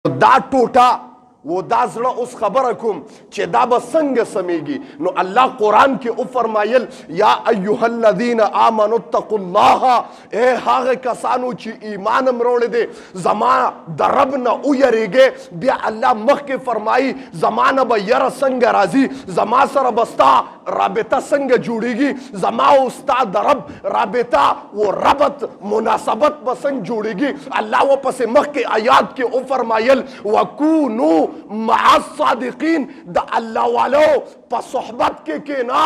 دا ټوټه و دا زړه اوس خبره کوم چې دا به څنګه سمیږي. نو الله قرآن کې او فرمایل یا ایها الذین آمنوا اتقوا الله، اے هغه کسانو چې ایمان مروړی دی زما د رب نه ویریږئ. بیا الله مخکې فرمایي زما نه به یره څنګه راځي، زما سره به ستا رابطه څنګه جوړیږي، زما او ستا د رب رابطه و ربط مناسبت به څنګه جوړیږي. الله ورپسې مخکې آیات کې او فرمایل وکونو مع الصادقین، د الله والو په صحبت کې کېنا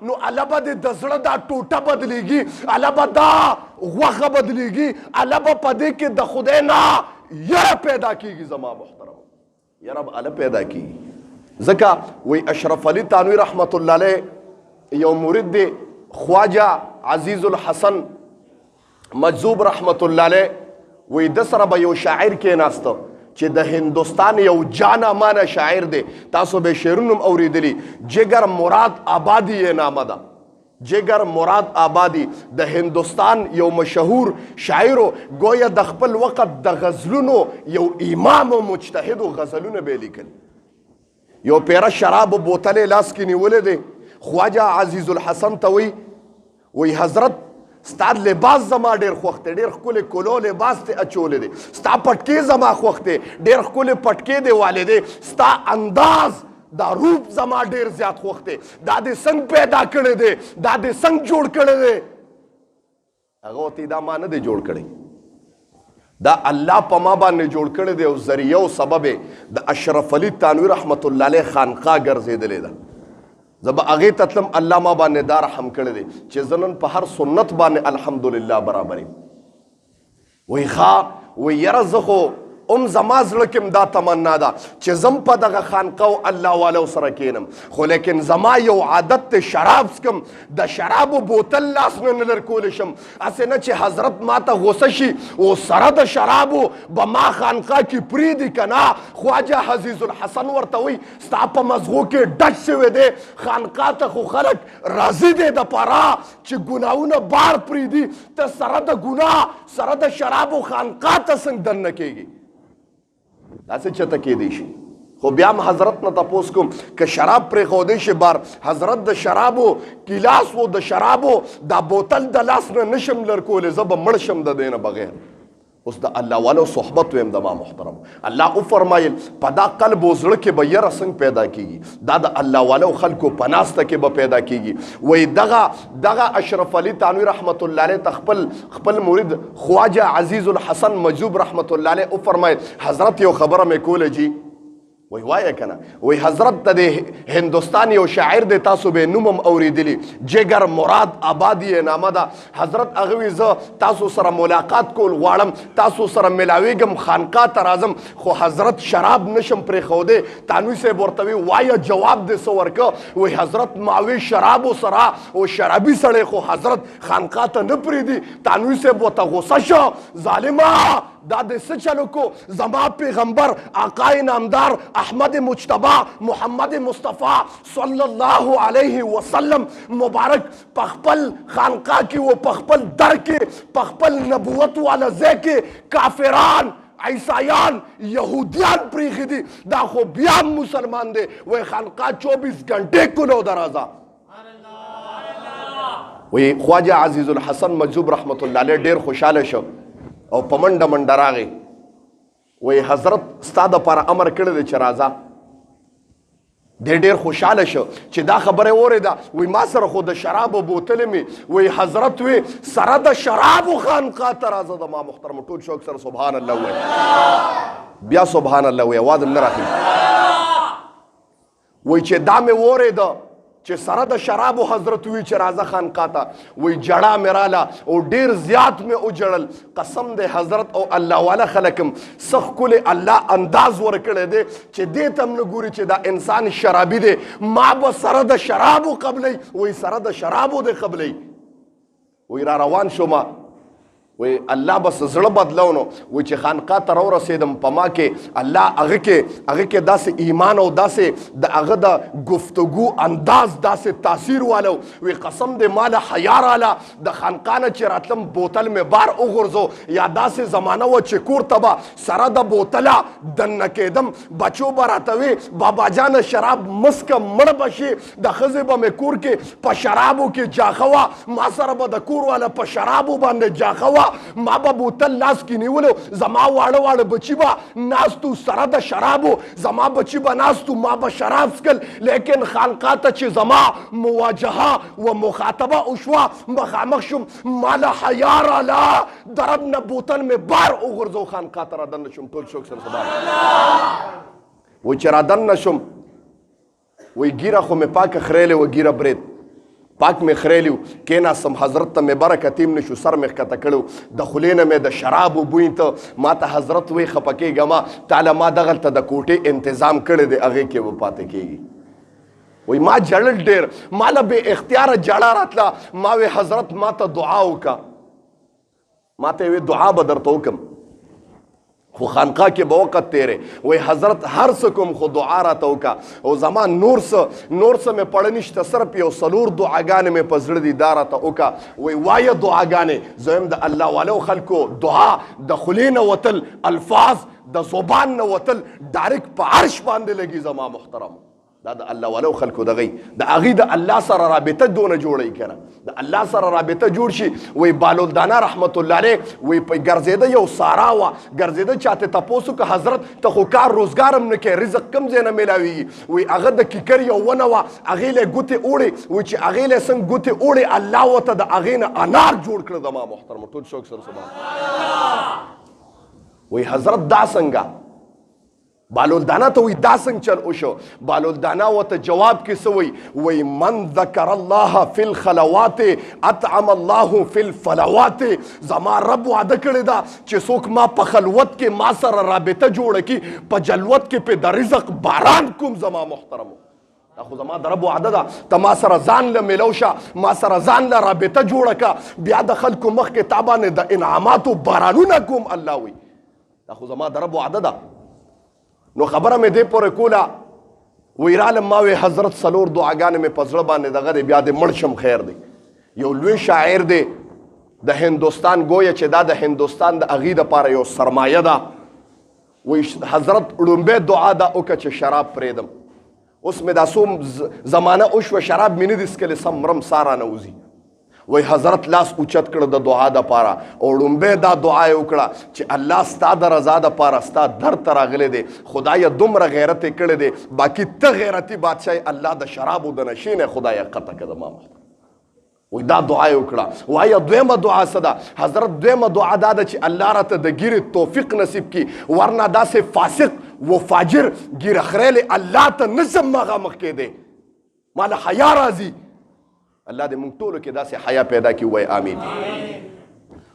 نو الله به د زړه دا ټوټه بدلیږي، الله به دا غوښه بدلیږي، الله به په دې کې د خدای نه یره پیدا کیږي. زما محترم یره به الله پیدا کیږي. ځکه وی اشرف علي تانوي رحمت الله علیه یو مرید دی خواجه عزیز الحسن مجذوب رحمت الله علیه، وی د سره به یو شاعر کېناسته چې د هندوستان یو جانا مانا شاعر دی، تاسو به شعرونه اوریدلی، جگر مراد آبادی یې نامه ده. جگر مراد آبادی د هندوستان یو مشهور شاعر، گویا د خپل وخت د غزلونو یو امام او مجتهد غزلونه به لیکل. یو پیره شراب بوتل لاس کې نیولې دی، خواجه عزیز الحسن ته وی حضرت ستا لباس زما ډېر خوښ دی، ډېر ښکلی کلو لباس دی اچولی دی، ستا پټکې زما خوښ دی، ډېر ښکلی پټکې دی والی دی، ستا انداز دا روپ زما ډېر زیات خوښ دی، دا دې څنګه پیدا کړی دی، دا دې څنګه جوړ کړی دی؟ هغه ورته دا ما نه دی جوړ کړی، دا الله په ما باندې جوړ کړی دی او ذریعه او سبب د اشرف علي تانوي رحمت الله علیه خانقاه ګرځېدلې ده. زه به هغې ته تلم، الله ما باندې دا رحم کړی دی چې زه نن په هر سنت باندې الحمدلله برابر یم. وی ښه وی یره زه خو زما زړه کې هم دا تمنا ده چې زم په دغه خانقاه الله والو سره کینم، خو لیکن زما یو عادت دی شراب څکم، د شرابو بوتل لاس نه نه لرکولی شم. هسې نه چې حضرت ما ته غوسه شي او سره د شرابو به ما خانقاه کې پرېږدي که نه. خواجه عزیز الحسن ورته وایي ستا په مزغو کې ډچ شوی دی، خانقاه ته خو خلک راضي دی دپاره چې ګناهونه بار پرېږدي، ته سره د ګناه سره د شرابو خانقاه ته څنګه دننه کېږي؟ داسې چته کېدی شي. خو بیا هم حضرت نه تپوس کوم که شراب پرېښودی شي بار، حضرت د شرابو ګیلاس و د شرابو دا بوتل د لاس نه نشم لرکولی، زه به مړ شم د دې نه بغیر. اوس د الله والو صحبت ویم د ما محترم، الله وفرمایل په دا قلب و زړه کې به یره څنګه پیدا کیږي، دا د الله والو خلکو په ناسته کې به پیدا کیږي. وی دغه اشرف علي تانوي رحمت الله علیه ته خپل مرید خواجه عزیز الحسن مجذوب رحمت الله علیه وفرمایل حضرت یو خبره مې کوله جی. وی وایه که نه؟ وی حضرت ته د هندوستان یو شاعر دی، تاسو به نوم هم اوریدلی، جگر مراد آبادی یې نامه ده. حضرت هغه وی زه تاسو سره ملاقات کول غواړم، تاسو سره ملاویږم، خانقاه ته راځم، خو حضرت شراب نشم پرېښودی. تانوي صاحب ورته وی وایه جواب دې څه ورکه؟ وی حضرت ما وی شرابو سره او شرابي سړی خو حضرت خانقاه ته نه پرېږدي. تانوي صاحب ورته غوسه شو، ظالمه دا د څه چلو کو؟ زما پیغمبر آقای نامدار احمد مجتبی محمد مصطفی صلی الله علیه وسلم مبارک په خپل خانقاه کې و په خپل در کې په خپل نبوت والا ځای کې کافران عیسایان یهودیان پریښي دي، دا خو بیا هم مسلمان دی. وی خانقاه 24 غنټې کلو درازه. وی خواجه عزیز الحسن مجذوب رحمت الله علیه ډېر خوشحاله شو او په منډه منډه راغی. وی حضرت ستا دپاره امر کړی دی چې راځه. دی ډېر خوشحاله شو چې دا خبره اورېده. وی ما سره خو د شرابو بوتلې مې، وی حضرت وی سره د شرابو خانقاه ته راځه. د ما محترم ټول شوق سره سبحان الله وی، بیا سبحان الله وی، اواز هم نه راخي. وی چې دا مې اورېده چې سره د شرابو حضرت وی چې راځه خانقاه ته، وی جړه مې راله او ډېر زیات مې وجړل. قسم دی حضرت او الله والا خلک هم څه ښکلی الله انداز ورکړی دی چې دې ته هم نه ګوري چې دا انسان شرابي دی. ما به سره د شرابو قبلی، وی سره د شرابو دی قبلی. وی را روان شومه، وی الله بس زړه بدلو نو وی چې خانقاه ته راورسېدم په ما کې الله هغه کې داسې ایمان او داسې د هغه د گفتگو انداز داسې تاثیر والو وی قسم دې ماله حیا راله د خانقاه نه چې راتلم بوتل مې بار وغورځو یا داسې زمانه وه چې کور ته به سره د بوتله دننه کېدم بچو به راته وی بابا جانه شراب مسکه مړ به شي د ښځې به مې کور کې په شرابو کې جاښه وه ما سره به د کور والا په شرابو باندې جاښه وه ما به بوتل لاس کې نیولو زما واړه واړه بچي به ناستو سره د شرابو زما بچي به ناستو ما به شراب څکل لیکن خانقاه ته چې زما مواجهه و مخاطبه وشوه مخامخ شوم ماله حیا راله د رب نه بوتل مې بار وغورځو خانقاه ته رادننه شوم ټول شوق سره سبحان وایي چې رادننه شوم وایي ګیره خو مې پاکه خریلې وه ګیره برید پاک مې خریلی و کېناستم حضرت ته مې بره کتیم نشو سر مې ښکته کړی د خولې نه مې د شرابو بوی ته ما ته حضرت وی خفه کېږه ما تعالی ما دغلته د کوټې انتظام کړی دی هغې کې به پاتې کېږي وی ما جړل ډېر ما له بې اختیاره جړه راتله ما وی حضرت ما ته دعا وکړه ما ته وی دعا به درته وکړم خو خانقاه کې به وقت تیرې وی حضرت هر څه کوم خو دعا راته وکړه او زما نور څه مې پړه نشته صرف یو څلور دعاګانې مې په زړه دي دا راته وکړه وی وایه دعاګانې زه یم د الله والو خلکو دعا د خولې نه وتل الفاظ د زبان نه وتل ډایرکټ په عرش باندې لګي زما محترم دا د الله والو خلکو دغی د هغې د الله سره رابطه دونه جوړی که نه د الله سره رابطه جوړ شي وی بالولدانه رحمت الله علیه وی په ګرځېده یو سارا وه ګرځېده چاته تپوس وکړه حضرت ته خو کار روزګار هم نه کوې رزق کم ځای نه میلاویږي وی هغه د کیکر یو ونه وه هغې له ګوتې اوړې وی چې هغې له څنګه ګوتې اوړې الله ورته د هغې نه انار جوړ کړه زما محترم ټول شوق سره سبحان وی حضرت دا څنګه بالولدانه ته وی دا څنګه چل وشو بالولدانه ورته جواب کې څه وی من ذکر الله فی الخلوات اطعم الله فی الفلوات زما رب وعده کړی دا چې څوک ما په خلوت کې ما سره رابطه جوړه کړي په جلوت کې په د رزق باران کوم زما محترمو دا خو زما د رب وعده ده ته ما سره ځان له میلو شه ما سره ځان له رابطه جوړه که بیا د خلکو مخکې تا باندې د انعاماتو بارانونه کوم الله وی دا خو زما د رب وعده ده نو خبره مې دې پورې کوله وی رالم ما وی حضرت څلور دعاګانې مې په زړه باندې دغه دی بیا دې مړ شم خیر دی یو لوی شاعر دی د هندوستان گویا چې دا د هندوستان د هغې دپاره یو سرمایه ده وی حضرت لومبی دعا دا وکړه چې شراب پرېږدم اوس مې دا څوم زمانه وشوه شراب مې نه دي څکلی سم مرم سا رانه وځي وی حضرت لاس اوچت کړه د دعا دپاره او لومبی دا دعا یې وکړه چې الله ستا د رضا دپاره ستا در ته راغلی دی خدایه دومره غیرت یې کړی دی باقي ته غیرتي بادشاهی الله د شرابو د نشې نه خدایه قطع کړه زما وی دا دعا یې وکړه وایه دویمه دعا څه ده حضرت دویمه دعا دا ده چې الله راته د ګیرې توفیق نصیب کړي ورنه داسې فاسق و فاجر ګیره خریلې الله ته نشم مخامخ کېدی ماله حیا راځي الله دې موږ ټولو کې داسې حیا پیدا کړي وایي آمین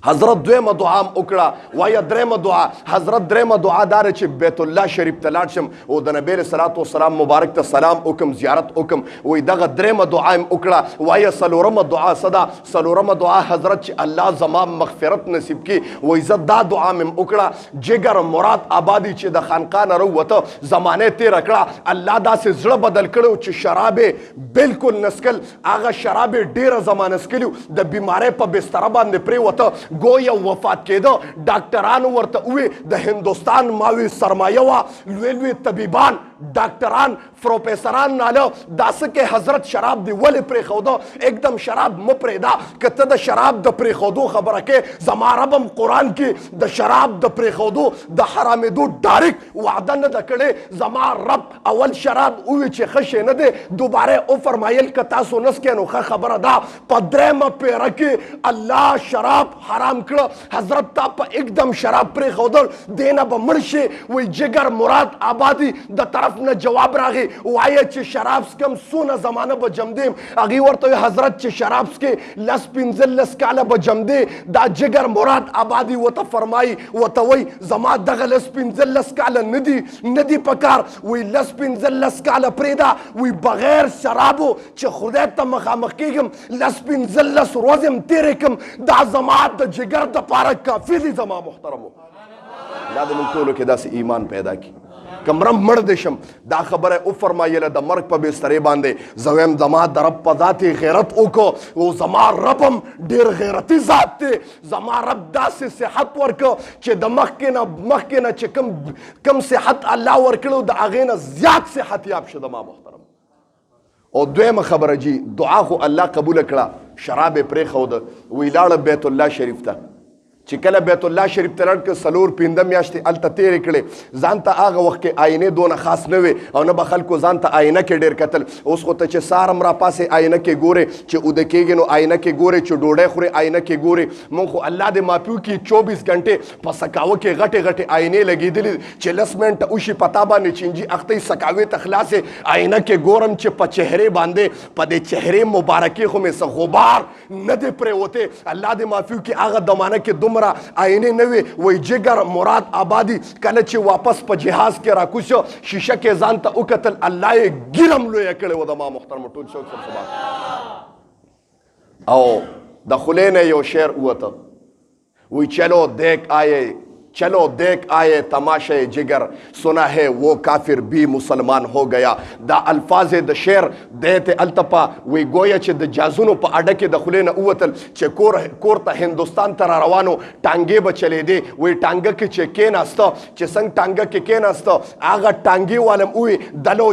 حضرت دویمه دعا هم وکړه وایه درېیمه دعا حضرت درېیمه دعا دا ده چې بیت الله شریف ته لاړ شم او د نبی علیه صلات وسلام مبارک ته سلام وکړم زیارت وکړم وایي دغه درېیمه دعا هم وکړه وایه څلورمه دعا څه ده څلورمه دعا حضرت چې الله زما مغفرت نصیب کړي وایي زه دا دعا مې هم وکړه جګر مراد آبادي چې د خانقاه نه راووته زمانه یې تېره کړه الله داسې زړه بدل کړی چې شراب یې بلکل نه څکل هغه شراب یې ډېره زمانه څکلي د بیمارۍ په بستره باندې پرېوته گویا وفات کېده ډاکټرانو ورته ووی د هندوستان ماوی سرمایه وه لوی لوی طبیبان ډاکټران پروفیسران ناله دا څه کې حضرت شراب دی ولې پرېښوده एकदम شراب مه پرېږده که ته د شراب د پرېښودو خبره کې زما رب هم قرآن کې د شراب د پرېښودو د حرامېدو ډایرکټ وعده نه ده کړې زما رب اول شراب ووی چې ښه شی نه دی دوباره وفرمایل که تاسو نه څکئ نو ښه خبره ده په درېیمه پیره کې الله شراب حرام کړه حضرت تا په एकदम شراب پرېښودل دې نه به مړ شي وایي جګر مراد آبادي د طرف طرف نه جواب راغی وایي چې شراب سکم سونه زمانه به جمدیم هغې ورته حضرت چې شراب سکې 10-15 کاله به جمدې دا جګر مراد آبادي ورته فرمایي ورته وایي زما دغه 10-15 کاله نه دي پکار وایي 10-15 کاله پرېږده وایي بغیر شرابو چې خدای ته مخامخ کېږم 10-15 ورځې هم تېرې کړم دا زما د جګر دپاره کافي دي زما محترمو الله دې موږ ټولو کې داسې ایمان پیدا کړي که مرم مړ دې شم دا خبره وفرمایله د مرګ په بسترې باندې زه وایم زما د رب په ذات یې غیرت وکړو او زما رب هم ډېر غیرتي ذات دی زما رب داسې صحت ورکړه چې د مخکې نه چې کم صحت الله ورکړو د هغې نه زیات صحت یاب شه زما محترم او دویمه خبره جي دعا خو الله قبوله کړه شراب یې پرېښوده وی لاړه بیت الله شریف ته چې کله بیت الله شریف ته لاړ که 4-5 میاشتې هلته تېرې کړې ځان ته هغه وخت کې آینې دونه خاص نه وې او نه به خلکو ځان ته آینه کې ډېر کتل اوس خو ته چې سهار هم راپاسې آینه کې ګورې چې اوده کېږي نو آینه کې ګورې چې ډوډۍ خورې آینه کې ګورې مونږ خو الله دې ماپیو کې 24 غنټې په سکاوه کې غټې آینې لګېدلې چې 10 منټه وشي پتا باندې چینجي اختې سکاوې ته خلاصې آینه کې ګورم چې په چهرې باندې په دې چهرې مبارکې خو مې څه غبار نه دی پرېوتی الله دې ماپیو کې هغه زمانه کې آینې نه وي وایي جګر مراد آبادي کله چې واپس په جهاز کې راکوز شو شیشه کې ځان ته وکتل الله یې ګیرم لویه کړې وه زما محترمو ټول شوق صاحب او د خولې نه یو شعر ووته وایي چلو دیکھ آئے تماشے جگر سنا ہے وہ کافر بھی مسلمان ہو گیا دا الفاظ د شعر دیته التپا وی گویا چې د جازونو په اډه کې د خولې نه ووتل چې کور ته هندوستان ته را روانو ټانګې به چلېدې وی ټانګه کې چې کېناسته چې څنګه ټانګه کې کېناسته هغه ټانګې والم وی دلو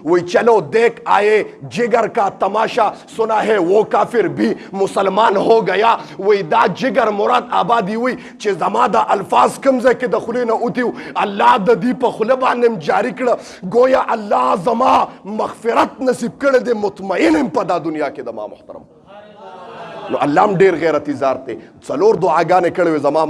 وی چلو دیکھ آئے جگر کا تماشا سنا ہے وہ کافر بھی مسلمان ہو گیا وی دا جگر مراد آبادی وی چې زما دا الفاظ کم ځای کې د خولې نه اوتي الله د دې په خوله باندې جاري کړه گویا الله زما مغفرت نصیب کړی دی مطمئن یم په دا دنیا کې د ما محترم نو الله هم ډېر غیرتي ذات دی 4 دعاګانې کړې وې زما